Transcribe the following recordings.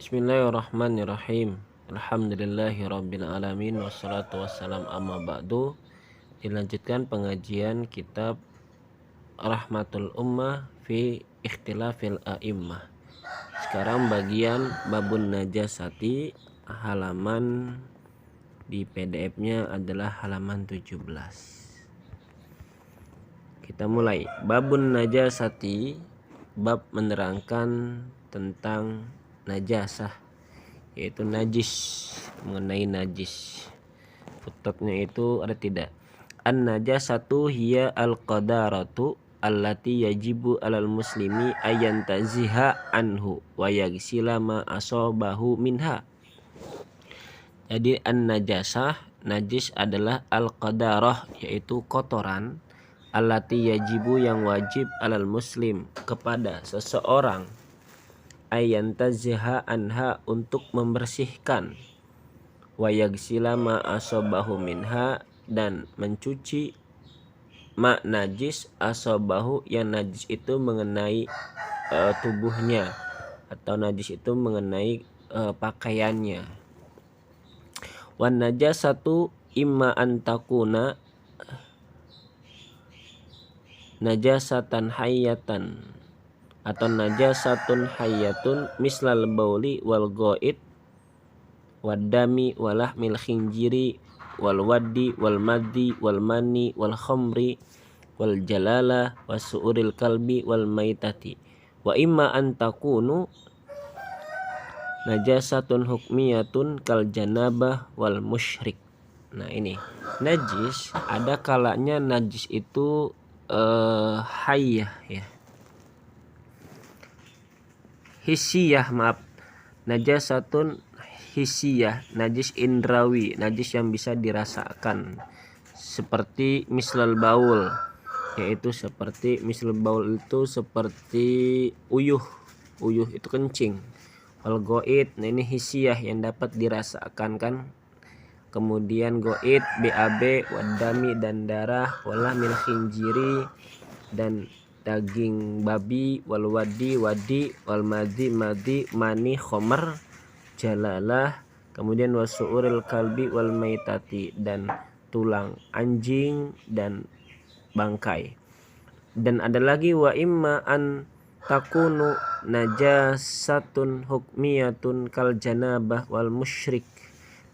Bismillahirrahmanirrahim. Alhamdulillahirabbil alamin wassalatu wassalam amma ba'du. Dilanjutkan pengajian kitab Rahmatul Ummah fi Ikhtilafil A'immah. Sekarang bagian Babun Najasati, halaman di PDF-nya adalah halaman 17. Kita mulai. Babun Najasati, bab menerangkan tentang najasah, yaitu najis, mengenai najis. Footnote-nya itu ada tidak. An najasatu hiya al qadaratu allati yajibu alal muslimi ayan taziha anhu wa yagsila ma asobahu minha. Jadi an najasah, najis adalah al qadarah, yaitu kotoran, allati yajibu yang wajib alal muslim kepada seseorang, ayantaziha anha untuk membersihkan, wa yagsila ma asobahu minha dan mencuci ma najis asobahu yang najis itu mengenai tubuhnya atau najis itu mengenai pakaiannya. Wan najasatu imma antakuna najasatan hayyatan atau najasatun hayyatun mislal bauli wal goit wadami walahmil khinjiri wal waddi wal maddi wal mani wal khamri wal jalala wasu'uril kalbi wal maitati. Wa imma antakunu najasatun hukmiyatun kal janabah wal musyrik. Nah ini najis, ada kalanya najis itu hayyah ya, hisiyah, najasatun hisiyah, najis indrawi, najis yang bisa dirasakan, seperti mislal baul, yaitu seperti mislal baul itu seperti uyuh itu kencing. Wal goit, nah ini hisiyah yang dapat dirasakan kan. Kemudian goit BAB, wadami dan darah, walah min khinjiri dan daging babi, wal wadi wal madi mani khomer jalalah, kemudian wasu'uril kalbi wal maitati dan tulang anjing dan bangkai. Dan ada lagi wa imma an takunu najasatun hukmiyatun kal janabah wal musyrik.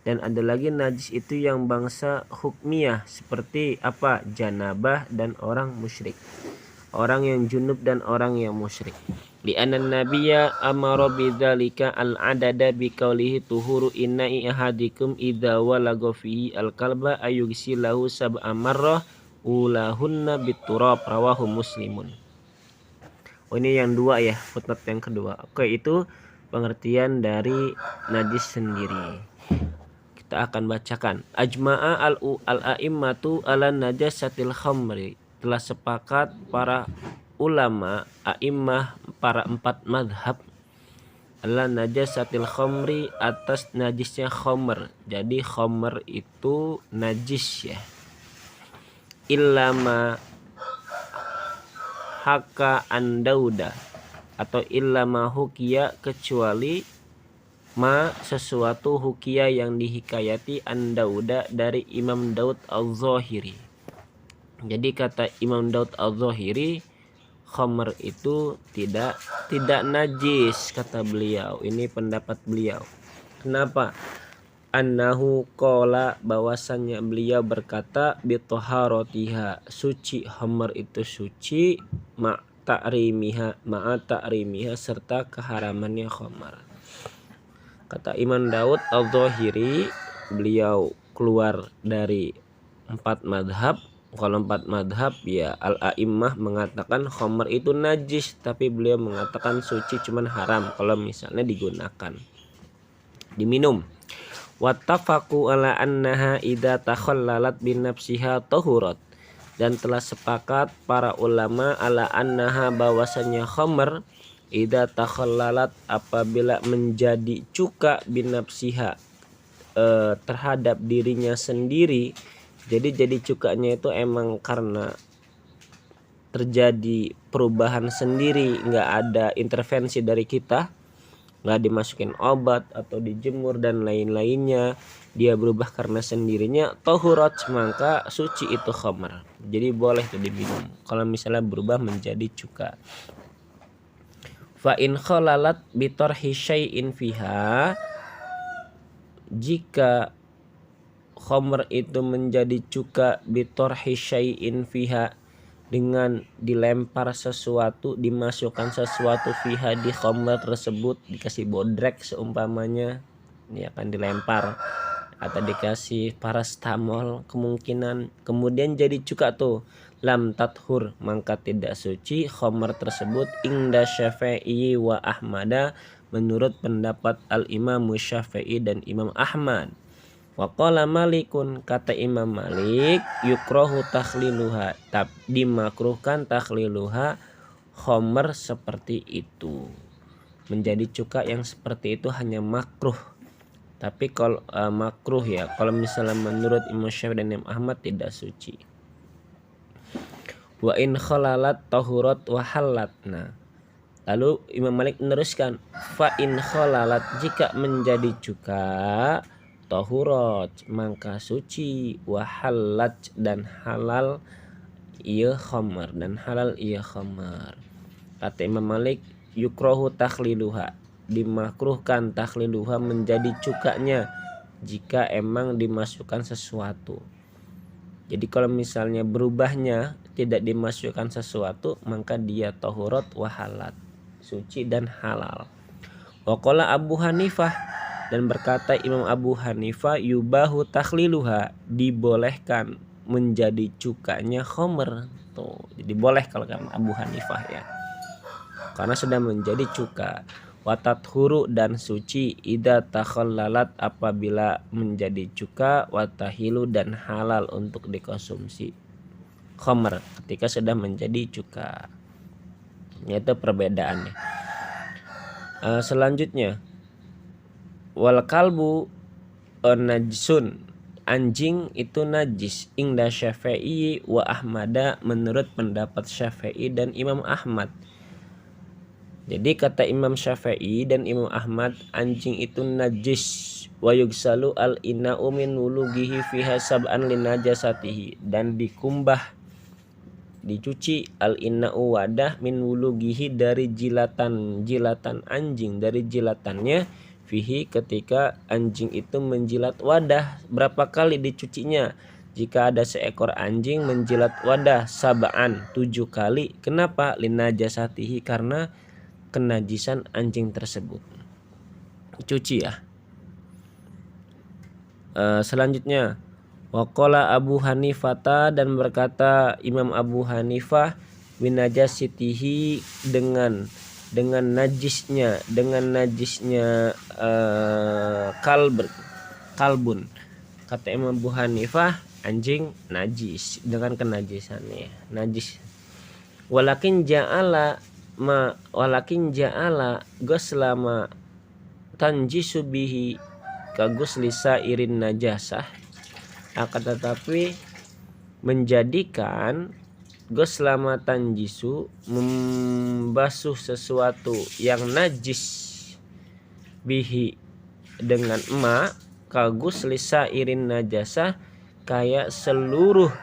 Dan ada lagi najis itu yang bangsa hukmiyah, seperti apa? Janabah dan orang musyrik, orang yang junub dan orang yang musyrik. Li anan nabiyya amara bidzalika al adada bi qaulihi tuhuru inna'i ahadikum idza walagha fihi al kalba ayugsilahu sab'a marrah ulahunna biturab, rawahu muslimun. Oh ini yang dua ya, footnote yang kedua. Oke, itu pengertian dari najis sendiri. Kita akan bacakan. Ajma'a al-a'immatu ala najasatil khamri. Telah sepakat para ulama a'immah, para empat madhab, ala najasatil khamri, atas najisnya khamr. Jadi khamr itu najis ya. Illama haka andauda, atau illama hukiya, kecuali ma sesuatu hukiya yang dihikayati andauda dari Imam Daud al-Zahiri. Jadi kata Imam Daud al-Zahiri, khamr itu tidak najis, kata beliau. Ini pendapat beliau. Kenapa? Annahu qala, bahwasannya beliau berkata, bi taharatiha, suci khamr itu suci, ma ta'rimiha serta keharamannya khamr. Kata Imam Daud al-Zahiri, beliau keluar dari empat madhab. Kalau empat madhab ya al-a'immah mengatakan khamr itu najis, tapi beliau mengatakan suci, cuman haram kalau misalnya digunakan, diminum. Wattafaqu ala annaha idza takhallalat bin nafsiha tahurat. Dan telah sepakat para ulama ala annaha, bahwasanya khamr idza takhallalat, apabila menjadi cuka bin nafsiha, terhadap dirinya sendiri. Jadi cukanya itu emang karena terjadi perubahan sendiri, nggak ada intervensi dari kita. nggak dimasukin obat atau dijemur dan lain-lainnya, dia berubah karena sendirinya, tahurat, maka suci itu khamr. Jadi boleh tuh diminum kalau misalnya berubah menjadi cuka. Fa in khalalat bi tarhi syai'in fiha, jika khamr itu menjadi cuka bi tarhi syai'in fiha, dengan dilempar sesuatu, dimasukkan sesuatu fiha di khamr tersebut, dikasih bodrek seumpamanya, ini akan dilempar, atau dikasih parastamol kemungkinan, kemudian jadi cuka tuh, lam tathur, maka tidak suci khamr tersebut, inda Syafi'i wa Ahmada, menurut pendapat al-Imam Syafi'i dan Imam Ahmad. Waqala Malikun, kata Imam Malik, yukrohu takhliluha, dimakruhkan takhliluha khamr seperti itu. Menjadi cuka yang seperti itu hanya makruh. Tapi kalau makruh ya, kalau misalnya menurut Imam Syafi'i dan Imam Ahmad tidak suci. Wa in khalalat tahurat wa halat. Nah, lalu Imam Malik meneruskan, fa in khalalat, jika menjadi cuka, tahurat, maka suci, wa halat, dan halal iya khamar, dan halal iya khamar. Kata Imam Malik, yukrohu takhliluha, dimakruhkan takhliluha, menjadi cukanya, jika emang dimasukkan sesuatu. Jadi kalau misalnya berubahnya tidak dimasukkan sesuatu, maka dia tahurat wa halat, suci dan halal. Waqala Abu Hanifah, dan berkata Imam Abu Hanifah, yubahu takhliluha, dibolehkan menjadi cukanya khamr. Tuh, jadi boleh kalau kata Abu Hanifah ya, karena sudah menjadi cuka. Watathuru, dan suci, idza takhallalat, apabila menjadi cuka, watahilu, dan halal untuk dikonsumsi khamr ketika sudah menjadi cuka. Itu perbedaannya. Selanjutnya, wal kalbu najsun, anjing itu najis, inda Syafi'i wa Ahmada, menurut pendapat Syafi'i dan Imam Ahmad. Jadi kata Imam Syafi'i dan Imam Ahmad, anjing itu najis, wa yugsalu al ina'u min wulugihi fiha sab'an linajasatihi, dan dikumbah, dicuci al ina'u wadah, min wulugihi, dari jilatan anjing, dari jilatannya, fihi, ketika anjing itu menjilat wadah. Berapa kali dicucinya? Jika ada seekor anjing menjilat wadah, sab'an, 7 kali. Kenapa? Linajasatihi, karena kenajisan anjing tersebut. Cuci ya. Selanjutnya, waqala Abu Hanifata, dan berkata Imam Abu Hanifah, binajasitihi, dengan najisnya kalbun. Kata Imam Abu Hanifah, anjing najis dengan kenajisannya, najis. Walakin ja'ala goslama tanjisu bihi kagus lisa irin najasah, akan tetapi menjadikan goslama tanjisu, membasuh sesuatu yang najis, bihi, dengan ma, kagus lisa irin najasah, kayak seluruh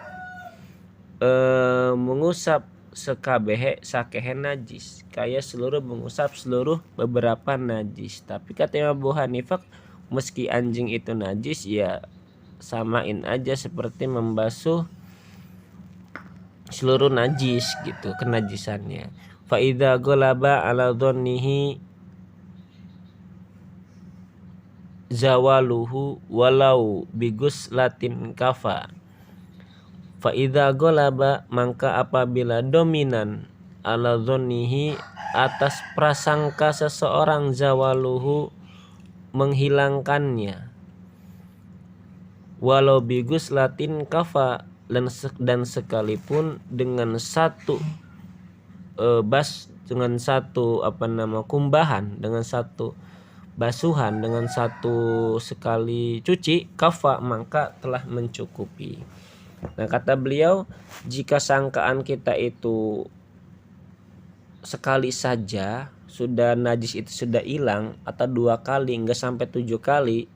mengusap sekabehe sakehe najis, kayak seluruh mengusap seluruh beberapa najis. Tapi kata Abu Hanifah, meski anjing itu najis, ya samain aja seperti membasuh seluruh najis gitu kenajisannya. Fa idza ghalaba ala dhannihi zawaluhu walau bigus latin kafa. Fa idza ghalaba, maka apabila dominan, ala dhonnihi, atas prasangka seseorang, zawaluhu, menghilangkannya, walau bigus latin kafa, dan sekalipun dengan satu kumbahan, dengan satu basuhan, dengan satu sekali cuci, kafa, maka telah mencukupi. Nah, kata beliau, jika sangkaan kita itu sekali saja sudah najis itu sudah hilang atau 2 kali enggak sampai 7 kali,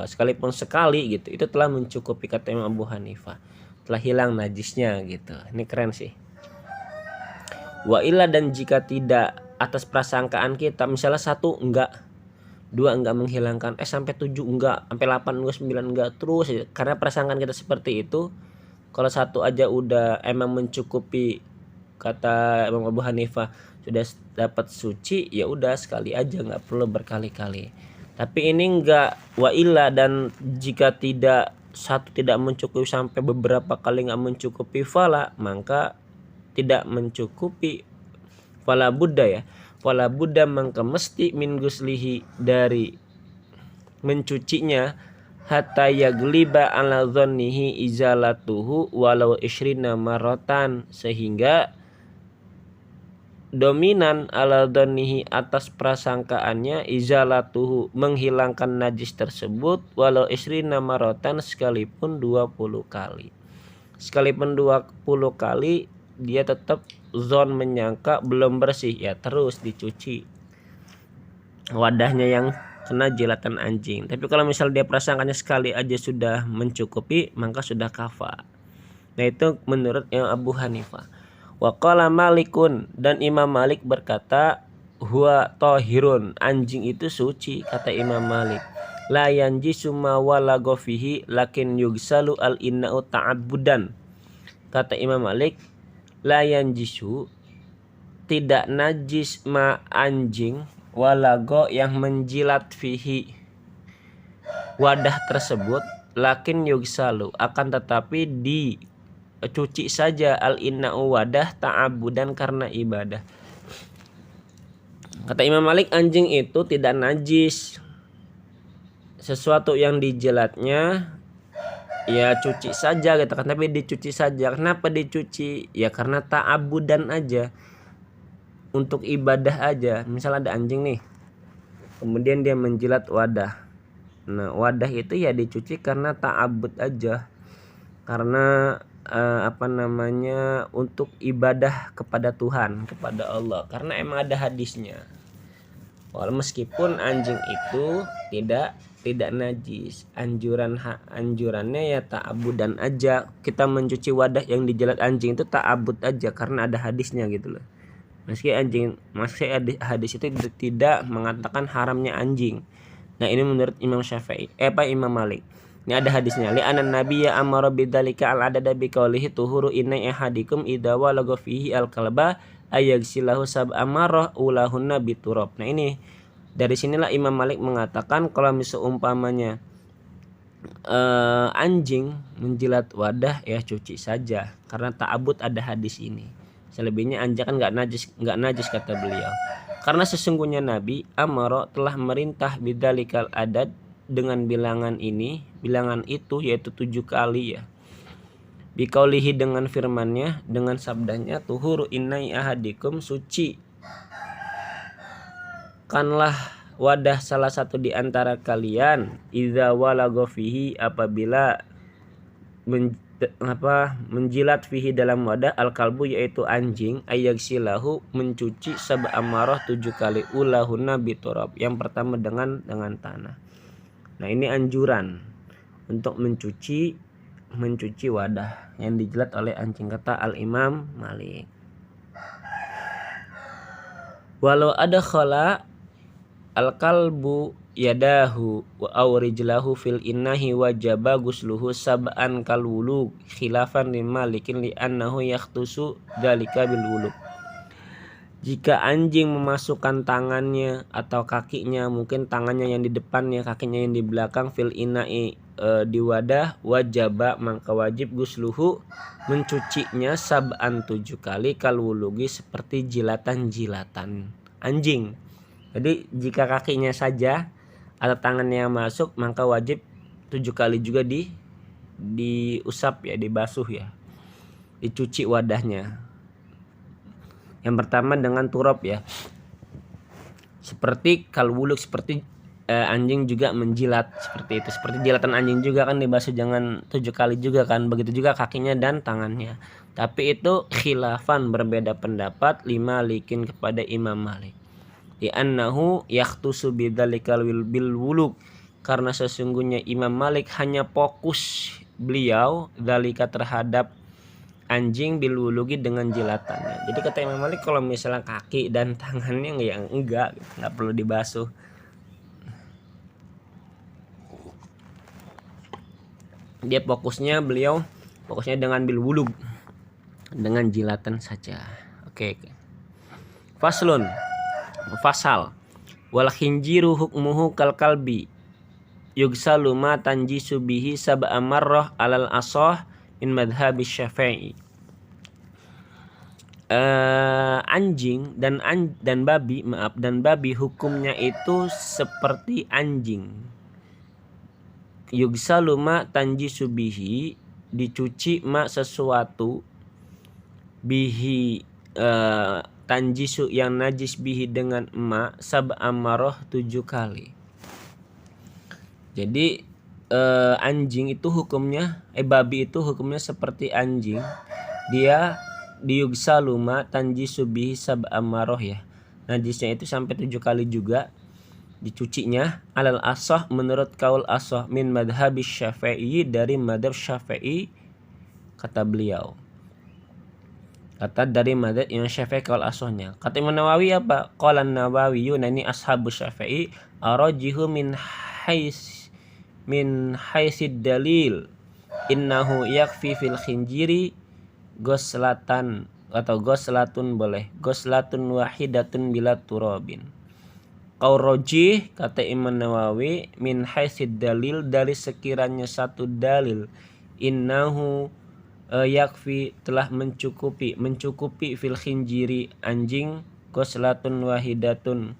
sekalipun sekali gitu, itu telah mencukupi kata Imam Abu Hanifah, telah hilang najisnya gitu. Ini keren sih. Wa illa, dan jika tidak, atas prasangkaan kita, misalnya 1 enggak, 2 enggak menghilangkan, sampai 7 enggak, sampai 8 enggak, 9 enggak, terus ya. Karena prasangkaan kita seperti itu, kalau 1 aja udah emang mencukupi kata Imam Abu Hanifah, sudah dapat suci, ya udah sekali aja, nggak perlu berkali-kali. Tapi ini enggak, wa illa, dan jika tidak, 1 tidak mencukupi sampai beberapa kali nggak mencukupi, fala, maka tidak mencukupi, fala buddha ya, fala buddha, maka mesti min guslihi, dari mencucinya, hatta yagliba ala dhannihi izalatuhu walau ishrina maratan, sehingga dominan ala dhannihi, atas prasangkaannya, izalatuhu, menghilangkan najis tersebut, walau ishrina maratan, sekalipun 20 kali. Sekalipun 20 kali dia tetap zon menyangka belum bersih, ya terus dicuci wadahnya yang kena jilatan anjing. Tapi kalau misal dia prasangkanya sekali aja sudah mencukupi, maka sudah kafa. Nah itu menurut Imam Abu Hanifah. Wa qala Malikun, dan Imam Malik berkata, huwa tahirun, anjing itu suci, kata Imam Malik. La yanjisu ma walagha fihi lakin yugsalu al inna'u ta'abbudan. Kata Imam Malik, la yanjisu, tidak najis ma anjing, walago, yang menjilat, fihi, wadah tersebut, lakin yugsalu, akan tetapi dicuci saja, al inna'u, wadah, ta'abudan, karena ibadah. Kata Imam Malik, anjing itu tidak najis, sesuatu yang dijilatnya ya cuci saja gitu kan, tapi dicuci saja. Kenapa dicuci? Ya karena ta'abudan aja, untuk ibadah aja. Misal ada anjing nih, kemudian dia menjilat wadah. Nah wadah itu ya dicuci karena ta'abud aja, karena untuk ibadah kepada Tuhan, kepada Allah, karena emang ada hadisnya. Walau meskipun anjing itu tidak najis, anjurannya ya ta'abudan aja. Kita mencuci wadah yang dijilat anjing itu ta'abud aja, karena ada hadisnya gitu loh. Meski hadis itu tidak mengatakan haramnya anjing. Nah ini menurut Imam Imam Malik. Ini ada hadisnya. Li anan nabiyya amara bidzalika al adada bi qaulihi tuhuru inna ahadikum idza walagha fihi al kalba ayaghsilahu sab'a marrah ulahunna biturab. Nah ini dari sinilah Imam Malik mengatakan kalau misal umpamanya anjing menjilat wadah, ya cuci saja, karena ta'abud ada hadis ini. Selebihnya anjing kan nggak najis kata beliau. Karena sesungguhnya Nabi amara, telah merintah bidzalikal adad, dengan bilangan itu, yaitu 7 kali ya. Biqaulihi, dengan firmannya, dengan sabdanya, tuhuru innai ahadikum, suci kanlah wadah salah satu di antara kalian, idza walagha fihi, apabila menjilat fihi, dalam wadah, al kalbu, yaitu anjing, ayaghsilahu, mencuci, sab'a marrah, 7 kali, ulahunna biturab, yang pertama dengan tanah. Nah ini anjuran untuk mencuci wadah yang dijilat oleh anjing, kata Al Imam Malik. Walau ada khala al kalbu yadahu wa aw rijlahu fil innahi wajaba gusluhu sab'an kal wulu, khilafan li Malikin li annahu yakhtusu dzalika bil wulu. Jika anjing memasukkan tangannya atau kakinya, mungkin tangannya yang di depannya, kakinya yang di belakang, fil inai, di wadah, wajaba, maka wajib gusluhu, mencucinya, sab'an, 7 kali, kal wulugi, seperti jilatan anjing. Jadi jika kakinya saja atau tangannya yang masuk, maka wajib 7 kali juga diusap ya, dibasuh ya, dicuci wadahnya. Yang pertama dengan turab ya, seperti kalwuluk, seperti anjing juga menjilat, seperti itu, seperti jilatan anjing juga kan dibasuh, jangan 7 kali juga kan, begitu juga kakinya dan tangannya. Tapi itu khilafan, berbeda pendapat, 5 likin kepada Imam Malik. li'annahu yakhtusu bidzalikal bil wuluk, karena sesungguhnya Imam Malik hanya fokus beliau dzalika terhadap anjing bil wulugi dengan jilatannya. Jadi kata Imam Malik kalau misalnya kaki dan tangannya ya enggak perlu dibasuh. Dia beliau fokusnya dengan bil wulug, dengan jilatan saja. Oke. Faslun, fasal. Wal khinjiru hukmuhu kal kalbi yugsalu ma tanjisu bihi sab'a marrah alal asah min madhhabi Syafi'i. Anjing dan babi hukumnya itu seperti anjing. Yugsalu ma tanjisu bihi, dicuci ma sesuatu, bihi tanjisu yang najis bihi dengan ma sab'a marrah 7 kali. Jadi anjing itu hukumnya babi itu hukumnya seperti anjing. Dia diyugsalu ma tanjisu bihi sab'a marrah ya. Najisnya itu sampai 7 kali juga dicucinya, alal asah menurut kaul asah min madhabi Syafi'i, dari madhab Syafi'i kata beliau. Kata dari madhab Imam Syafi'i kaul asahnya. Kata Imam Nawawi apa? Qala Nawawi, ini ashabu Syafi'i arajihu min haisid dalil innahu yakfi fil khinjiri goslatan, atau goslatun boleh, goslatun wahidatun bila turabin. Qaurojih kata Imam Nawawi min haisid dalil, dari sekiranya satu dalil, innahu yakfi telah mencukupi fil khinjiri anjing, goslatun wahidatun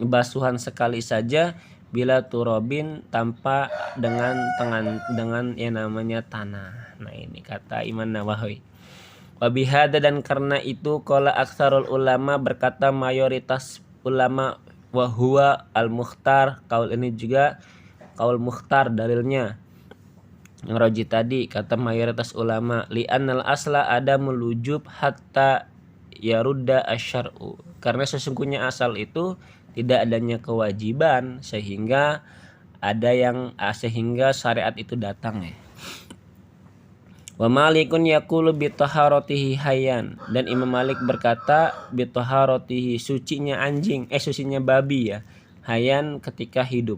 basuhan sekali saja, bila turabin tanpa dengan yang namanya tanah. Nah ini kata Imam Nawawi. Wabihada, dan karena itu qala aktsarul ulama, berkata mayoritas ulama, wahwa al-mukhtar, kaul ini juga kaul mukhtar dalilnya yang roji tadi, kata mayoritas ulama, li'annal asla adamul wujub hatta yarudda asyar'u, karena sesungguhnya asal itu tidak adanya kewajiban sehingga sehingga syariat itu datang ya. Wa Malikun yaqulu bi taharatihi hayyan, dan Imam Malik berkata bi taharatihi, sucinya anjing sucinya babi ya, hayyan ketika hidup.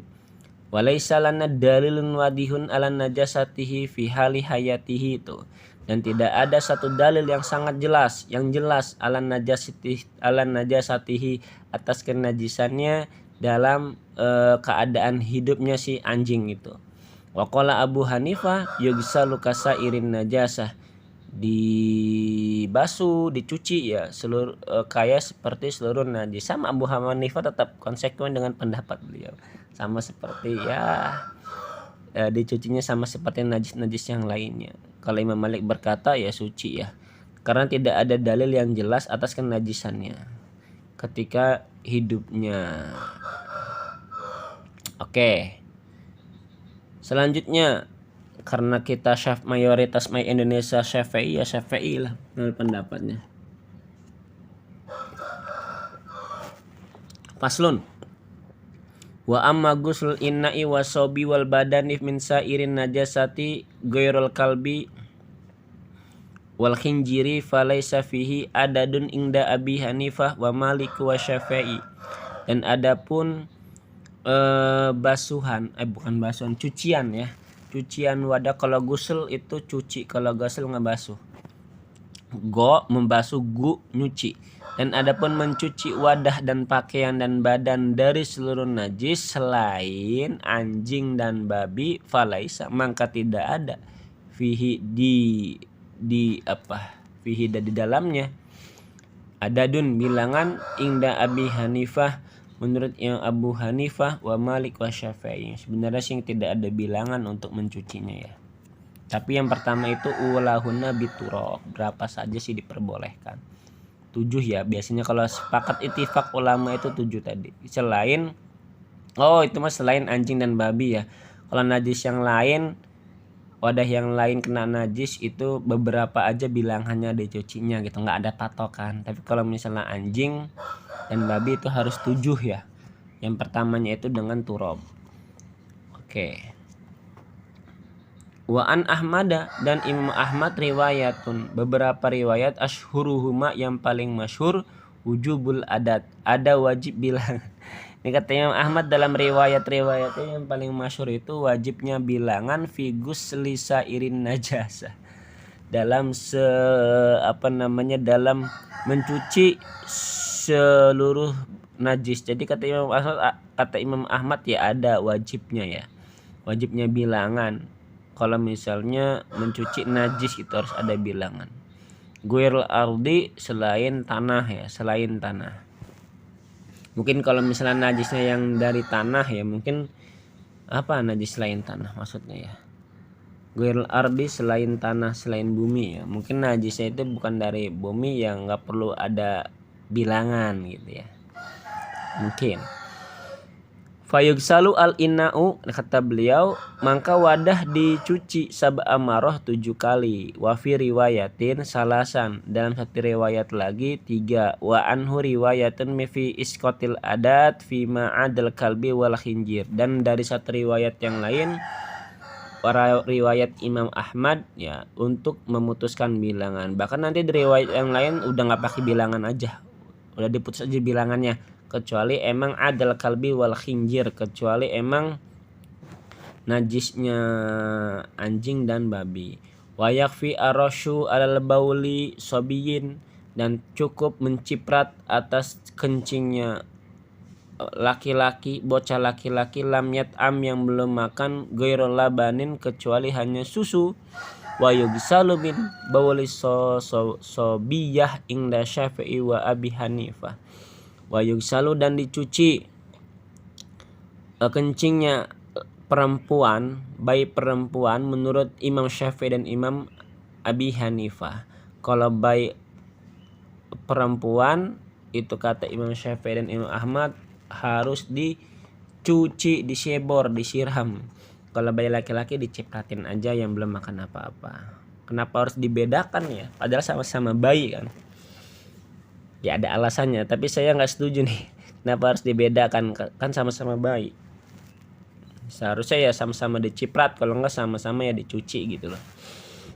Wa laisa lana dalilun wadihun ala najasatihi fi hali hayatihi, itu, dan tidak ada satu dalil yang sangat jelas ala najasatihi atas kenajisannya dalam keadaan hidupnya si anjing itu. Waqala Abu Hanifah yugsalu kasairin najasah, dibasuh, dicuci ya seluruh kayak seperti seluruh najis. Sama Abu Hanifah tetap konsekuen dengan pendapat beliau, sama seperti dicucinya sama seperti najis-najis yang lainnya. Kalau Imam Malik berkata ya suci ya, karena tidak ada dalil yang jelas atas kenajisannya ketika hidupnya. Oke. Selanjutnya, karena kita mayoritas Indonesia Syafi'i, ya Syafi'i lah pendapatnya. Faslun. Wa amma ghusl inna'i wasobi wal badani min sa'irin najasati ghairul kalbi wal khinjiri falaysa fihi adadun inda Abi Hanifah wa Malik wa Syafi'i. Dan adapun cucian ya, cucian wadah. Kalau ghusl itu cuci, kalau ghusl ngebasuh. Membasuh, nyuci. Dan adapun mencuci wadah dan pakaian dan badan dari seluruh najis selain anjing dan babi, falaisa, maka tidak ada fihi di dalamnya adadun bilangan inda Abi Hanifah, menurut yang Abu Hanifah, wa Malik wa Syafi'i. Sebenarnya sih tidak ada bilangan untuk mencucinya ya. Tapi yang pertama itu ulahunna biturab, berapa saja sih diperbolehkan. 7 ya biasanya, kalau sepakat ittifaq ulama itu 7 tadi. Selain selain anjing dan babi ya. Kalau najis yang lain, wadah yang lain kena najis itu beberapa aja bilangannya dicucinya gitu, nggak ada patokan. Tapi kalau misalnya anjing dan babi itu harus 7 ya. Yang pertamanya itu dengan turab. Oke. Wa an Ahmada, dan Imam Ahmad riwayatun, beberapa riwayat, ashhuruhuma, yang paling masyhur, wujubul adat, ada wajib bilangan. Ini kata Imam Ahmad dalam riwayat-riwayatnya yang paling masyhur itu wajibnya bilangan figus lisa irin najasa. Dalam dalam mencuci seluruh najis. Jadi kata Imam Ahmad ya ada wajibnya ya. Wajibnya bilangan. Kalau misalnya mencuci najis itu harus ada bilangan. Guirul ardi, selain tanah ya, selain tanah. Mungkin kalau misalnya najisnya yang dari tanah ya, mungkin apa najis selain tanah maksudnya ya. Guirul ardi, selain tanah, selain bumi ya. Mungkin najisnya itu bukan dari bumi yang nggak perlu ada bilangan gitu ya. Mungkin. Fayugsalu al inna'u, kata beliau, maka wadah dicuci sab'a marah 7 kali. Wa fi riwayatin salasan, dalam satu riwayat lagi 3. Wa anhu riwayatun fi iskotil adat fi ma'adal kalbi wal khinjir, dan dari satu riwayat yang lain, para riwayat Imam Ahmad ya, untuk memutuskan bilangan. Bahkan nanti di riwayat yang lain udah nggak pakai bilangan aja, udah diputus aja bilangannya, kecuali emang adal kalbi wal khinjir, kecuali emang najisnya anjing dan babi. Wa yakfi arashu alal bauli sobiyin, dan cukup menciprat atas kencingnya laki-laki, bocah laki-laki, lam yat'am, yang belum makan, ghairul labanin, kecuali hanya susu. Wa yugsalu min bauli sobiyah inda Syafi'i wa Abi Hanifah. Wa yugsalu, dan dicuci kencingnya perempuan, bayi perempuan, menurut Imam Syafi'i dan Imam Abi Hanifah. Kalau bayi perempuan itu kata Imam Syafi'i dan Imam Ahmad harus dicuci, disebor, disiram. Kalau bayi laki-laki dicipratin aja yang belum makan apa-apa. Kenapa harus dibedakan ya? Padahal sama-sama bayi kan. Ya ada alasannya, tapi saya nggak setuju nih. Kenapa harus dibedakan? Kan sama-sama bayi. Seharusnya ya sama-sama diciprat, kalau nggak sama-sama ya dicuci gitu loh.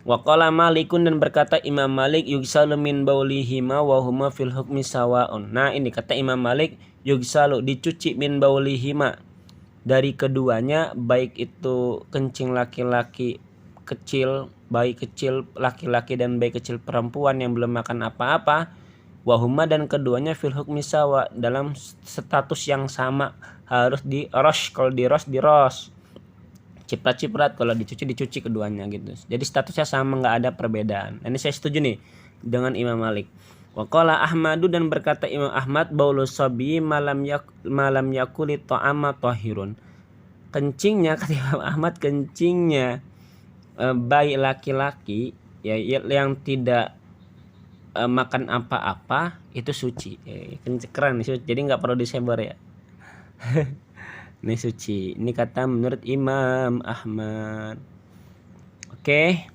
Wa qala Malikun, dan berkata Imam Malik, yugsalu min baulihima wa huma fil hukmi sawaun. Nah ini kata Imam Malik, yugsalu, dicuci, min baulihima, dari keduanya, baik itu kencing laki-laki kecil, bayi kecil laki-laki dan bayi kecil perempuan yang belum makan apa-apa, wahuma, dan keduanya fil hukmi sawa, dalam status yang sama, harus diros, kalau diros, ciprat-ciprat, kalau dicuci keduanya gitu. Jadi statusnya sama, nggak ada perbedaan. Ini saya setuju nih dengan Imam Malik. Wa qala Ahmadu, dan berkata Imam Ahmad, baulu sabi malam yakuli ta'ama tahirun. Kencingnya, kata Imam Ahmad, kencingnya bayi laki-laki ya yang tidak makan apa-apa itu suci. Keren nih, suci. Jadi nggak perlu disebar ya. Ini suci. Ini kata menurut Imam Ahmad. Oke.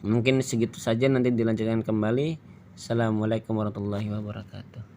Mungkin segitu saja, nanti dilanjutkan kembali. Assalamualaikum warahmatullahi wabarakatuh.